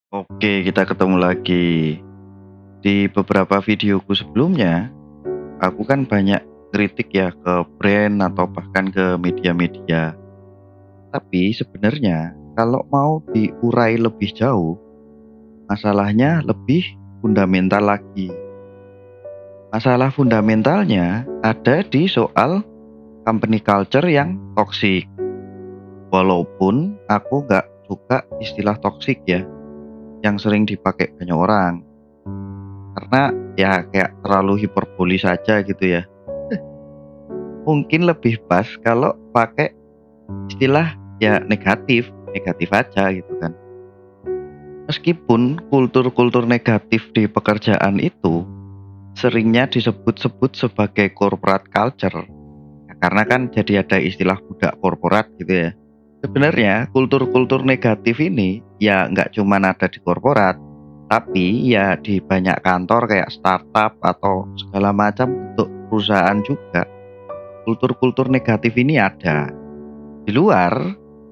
Oke, kita ketemu lagi. Di beberapa videoku sebelumnya, aku kan banyak kritik ya ke brand atau bahkan ke media-media. Tapi sebenarnya kalau mau diurai lebih jauh, masalahnya lebih fundamental lagi. Masalah fundamentalnya ada di soal company culture yang toxic. Walaupun aku nggak suka istilah toxic ya, yang sering dipakai banyak orang. Karena ya kayak terlalu hiperboli saja gitu ya. Mungkin lebih pas kalau pakai istilah ya negatif, negatif aja gitu kan. Meskipun kultur-kultur negatif di pekerjaan itu seringnya disebut-sebut sebagai corporate culture. Ya, karena kan jadi ada istilah budak korporat gitu ya. Sebenarnya kultur-kultur negatif ini ya nggak cuma ada di korporat, tapi ya di banyak kantor kayak startup atau segala macam bentuk perusahaan juga. Kultur-kultur negatif ini ada. Di luar,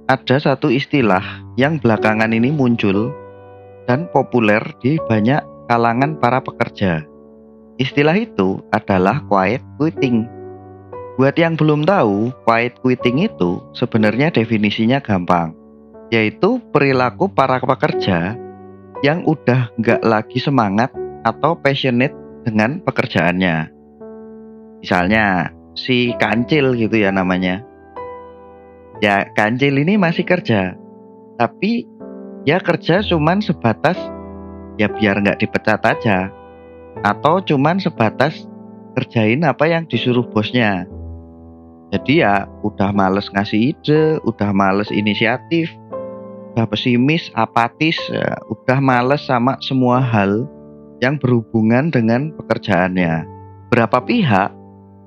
ada satu istilah yang belakangan ini muncul dan populer di banyak kalangan para pekerja. Istilah itu adalah quiet quitting. Buat yang belum tahu, quiet quitting itu sebenarnya definisinya gampang, yaitu perilaku para pekerja yang udah nggak lagi semangat atau passionate dengan pekerjaannya. Misalnya, si kancil gitu ya namanya. Ya, kancil ini masih kerja, tapi ya kerja cuman sebatas ya biar nggak dipecat aja, atau cuman sebatas kerjain apa yang disuruh bosnya. Jadi ya udah males ngasih ide, udah males inisiatif, udah pesimis, apatis, ya, udah males sama semua hal yang berhubungan dengan pekerjaannya. Berapa pihak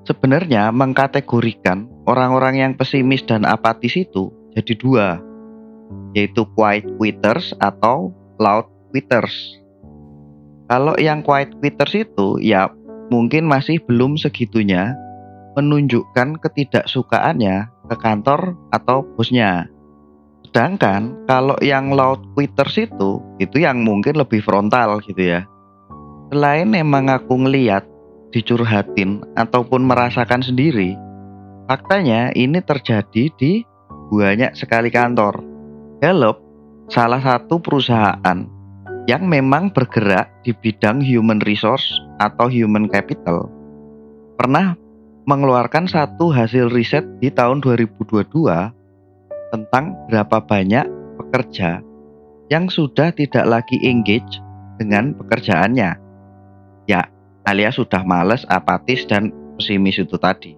sebenarnya mengkategorikan orang-orang yang pesimis dan apatis itu jadi dua, yaitu quiet quitters atau loud quitters. Kalau yang quiet quitters itu ya mungkin masih belum segitunya menunjukkan ketidaksukaannya ke kantor atau bosnya. Sedangkan kalau yang loud quitters itu yang mungkin lebih frontal gitu ya. Selain emang aku ngeliat, dicurhatin ataupun merasakan sendiri, faktanya ini terjadi di banyak sekali kantor. Gallup, salah satu perusahaan yang memang bergerak di bidang human resource atau human capital, pernah mengeluarkan satu hasil riset di tahun 2022 tentang berapa banyak pekerja yang sudah tidak lagi engage dengan pekerjaannya. Ya, alias sudah males, apatis, dan pesimis itu tadi.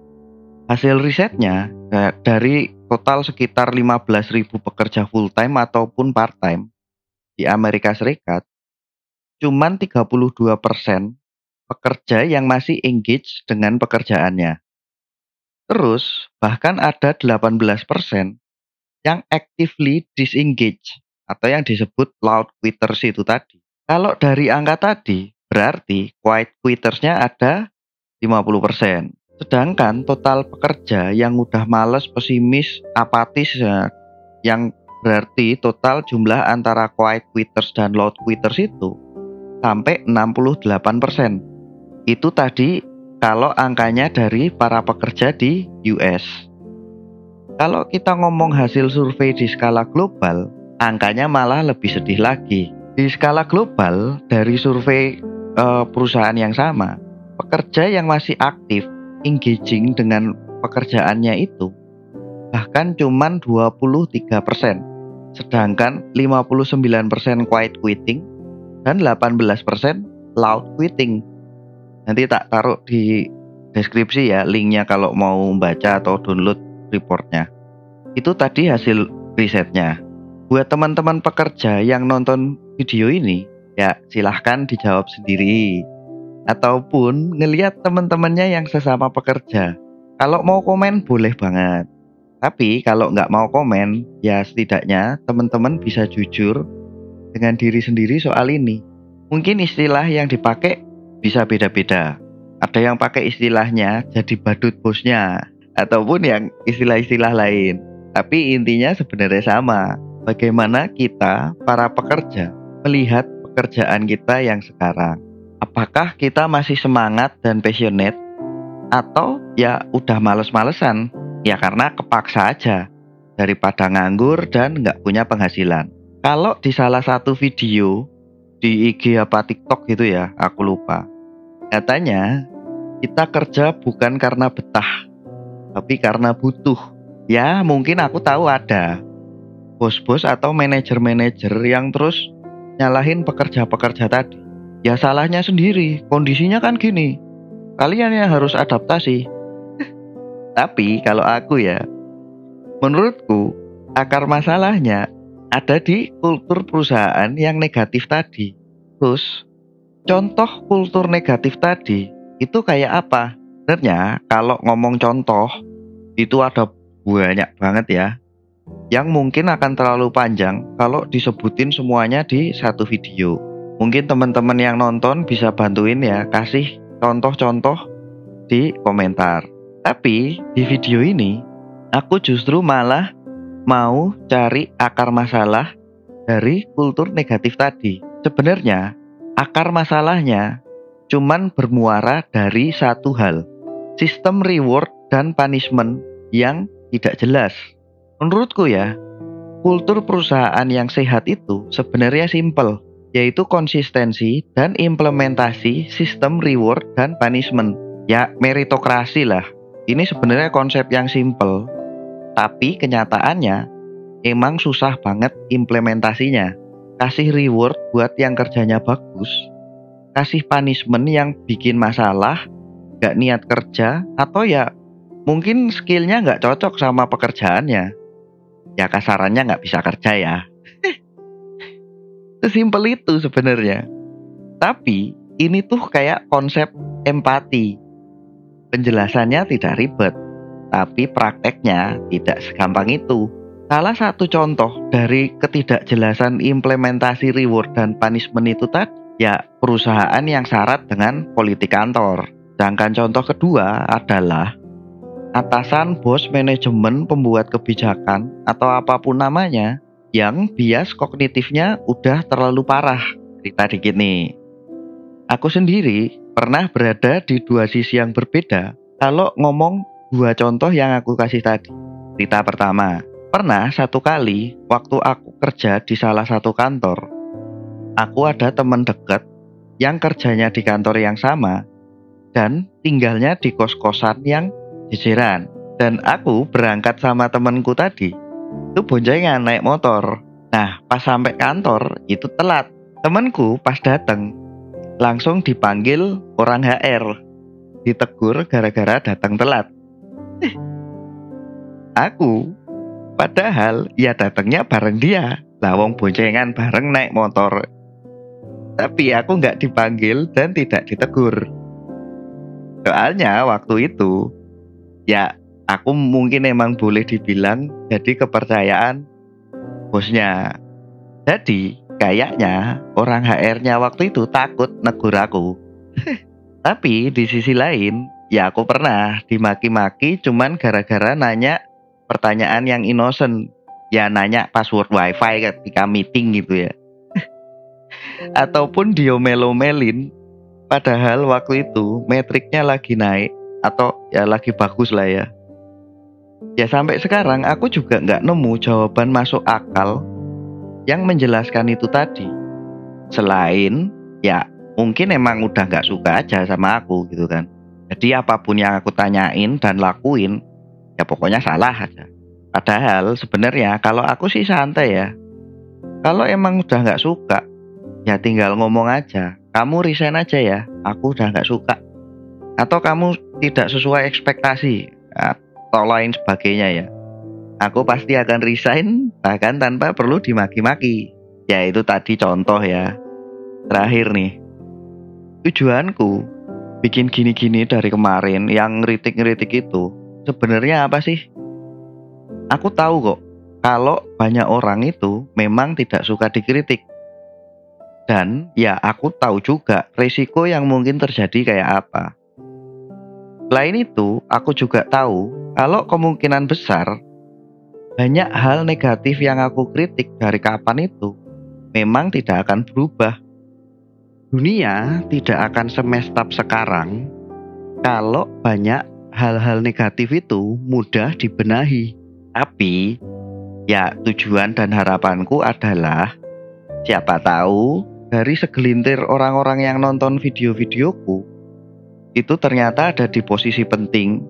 Hasil risetnya dari total sekitar 15.000 pekerja full-time ataupun part-time di Amerika Serikat, cuman 32% pekerja yang masih engage dengan pekerjaannya. Terus, bahkan ada 18% yang actively disengage atau yang disebut loud quitters itu tadi. Kalau dari angka tadi, berarti quiet quittersnya ada 50%. Sedangkan total pekerja yang udah males, pesimis, apatis ya, yang berarti total jumlah antara quiet quitters dan loud quitters itu sampai 68%. Itu tadi kalau angkanya dari para pekerja di US. Kalau kita ngomong hasil survei di skala global, angkanya malah lebih sedih lagi. Di skala global, dari survei perusahaan yang sama, pekerja yang masih aktif, engaging dengan pekerjaannya itu bahkan cuman 23%. Sedangkan 59% quiet quitting dan 18% loud quitting. Nanti tak taruh di deskripsi ya linknya kalau mau baca atau download reportnya. Itu tadi hasil risetnya. Buat teman-teman pekerja yang nonton video ini, ya silahkan dijawab sendiri. Ataupun ngelihat teman-temannya yang sesama pekerja. Kalau mau komen boleh banget. Tapi kalau nggak mau komen, ya setidaknya teman-teman bisa jujur dengan diri sendiri soal ini. Mungkin istilah yang dipakai bisa beda-beda. Ada yang pakai istilahnya jadi badut bosnya, ataupun yang istilah-istilah lain. Tapi intinya sebenarnya sama. Bagaimana kita, para pekerja, melihat pekerjaan kita yang sekarang. Apakah kita masih semangat dan passionate atau ya udah males-malesan? Ya karena kepaksa aja daripada nganggur dan nggak punya penghasilan. Kalau di salah satu video di IG apa TikTok gitu ya, aku lupa. Katanya kita kerja bukan karena betah, tapi karena butuh. Ya mungkin aku tahu ada bos-bos atau manajer-manajer yang terus nyalahin pekerja-pekerja tadi. Ya salahnya sendiri, kondisinya kan gini. Kalian yang harus adaptasi. Tapi kalau aku ya, menurutku akar masalahnya ada di kultur perusahaan yang negatif tadi. Terus contoh kultur negatif tadi itu kayak apa? Sebenarnya kalau ngomong contoh itu ada banyak banget ya, yang mungkin akan terlalu panjang kalau disebutin semuanya di satu video. Mungkin teman-teman yang nonton bisa bantuin ya, kasih contoh-contoh di komentar. Tapi di video ini aku justru malah mau cari akar masalah dari kultur negatif tadi. Sebenarnya akar masalahnya cuman bermuara dari satu hal, sistem reward dan punishment yang tidak jelas. Menurutku ya, kultur perusahaan yang sehat itu sebenarnya simple, yaitu konsistensi dan implementasi sistem reward dan punishment. Ya, meritokrasi lah. Ini sebenarnya konsep yang simple, tapi kenyataannya emang susah banget implementasinya. Kasih reward buat yang kerjanya bagus, kasih punishment yang bikin masalah, gak niat kerja, atau ya mungkin skillnya gak cocok sama pekerjaannya. Ya kasarannya nggak bisa kerja ya. Sesimpel itu sebenarnya. Tapi ini tuh kayak konsep empati. Penjelasannya tidak ribet, tapi prakteknya tidak segampang itu. Salah satu contoh dari ketidakjelasan implementasi reward dan punishment itu tadi, ya perusahaan yang syarat dengan politik kantor. Sedangkan contoh kedua adalah atasan, bos, manajemen, pembuat kebijakan, atau apapun namanya, yang bias kognitifnya udah terlalu parah. Cerita dikit nih. Aku sendiri pernah berada di dua sisi yang berbeda kalau ngomong dua contoh yang aku kasih tadi. Cerita pertama, pernah satu kali waktu aku kerja di salah satu kantor, aku ada teman dekat yang kerjanya di kantor yang sama dan tinggalnya di kos-kosan yang jejeran. Dan aku berangkat sama temanku tadi, itu boncengan naik motor. Nah, pas sampai kantor itu telat. Temanku pas datang langsung dipanggil orang HR, ditegur gara-gara datang telat. Aku padahal ya datangnya bareng dia, lawong boncengan bareng naik motor. Tapi aku nggak dipanggil dan tidak ditegur. Soalnya waktu itu ya aku mungkin emang boleh dibilang jadi kepercayaan bosnya. Jadi kayaknya orang HR-nya waktu itu takut negur aku. Tapi di sisi lain, ya aku pernah dimaki-maki cuman gara-gara nanya pertanyaan yang innocent. Ya nanya password wifi ketika meeting gitu ya. Ataupun diomel-omelin, padahal waktu itu metriknya lagi naik atau ya lagi bagus lah ya. Ya sampai sekarang aku juga nggak nemu jawaban masuk akal yang menjelaskan itu tadi. Selain ya mungkin emang udah nggak suka aja sama aku gitu kan. Jadi apapun yang aku tanyain dan lakuin ya pokoknya salah aja. Padahal sebenarnya kalau aku sih santai ya. Kalau emang udah nggak suka ya tinggal ngomong aja. Kamu resign aja ya, aku udah nggak suka. Atau kamu tidak sesuai ekspektasi atau lain sebagainya ya. Aku pasti akan resign bahkan tanpa perlu dimaki-maki. Ya itu tadi contoh ya. Terakhir nih, tujuanku bikin gini-gini dari kemarin yang ngeritik-ngeritik itu sebenarnya apa sih? Aku tahu kok kalau banyak orang itu memang tidak suka dikritik. Dan ya aku tahu juga risiko yang mungkin terjadi kayak apa. Selain itu, aku juga tahu kalau kemungkinan besar banyak hal negatif yang aku kritik dari kapan itu memang tidak akan berubah. Dunia tidak akan semestap sekarang kalau banyak hal-hal negatif itu mudah dibenahi. Tapi ya tujuan dan harapanku adalah siapa tahu dari segelintir orang-orang yang nonton video-videoku itu ternyata ada di posisi penting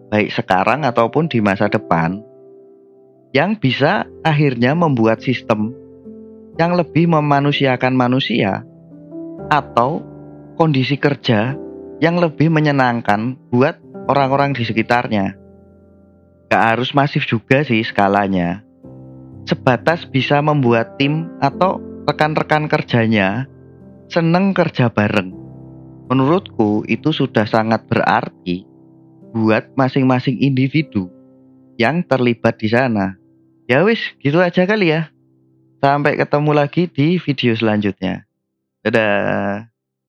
baik sekarang ataupun di masa depan yang bisa akhirnya membuat sistem yang lebih memanusiakan manusia atau kondisi kerja yang lebih menyenangkan buat orang-orang di sekitarnya. Gak harus masif juga sih skalanya. Sebatas bisa membuat tim atau rekan-rekan kerjanya seneng kerja bareng. Menurutku itu sudah sangat berarti buat masing-masing individu yang terlibat di sana. Ya wis, gitu aja kali ya. Sampai ketemu lagi di video selanjutnya. Dadah.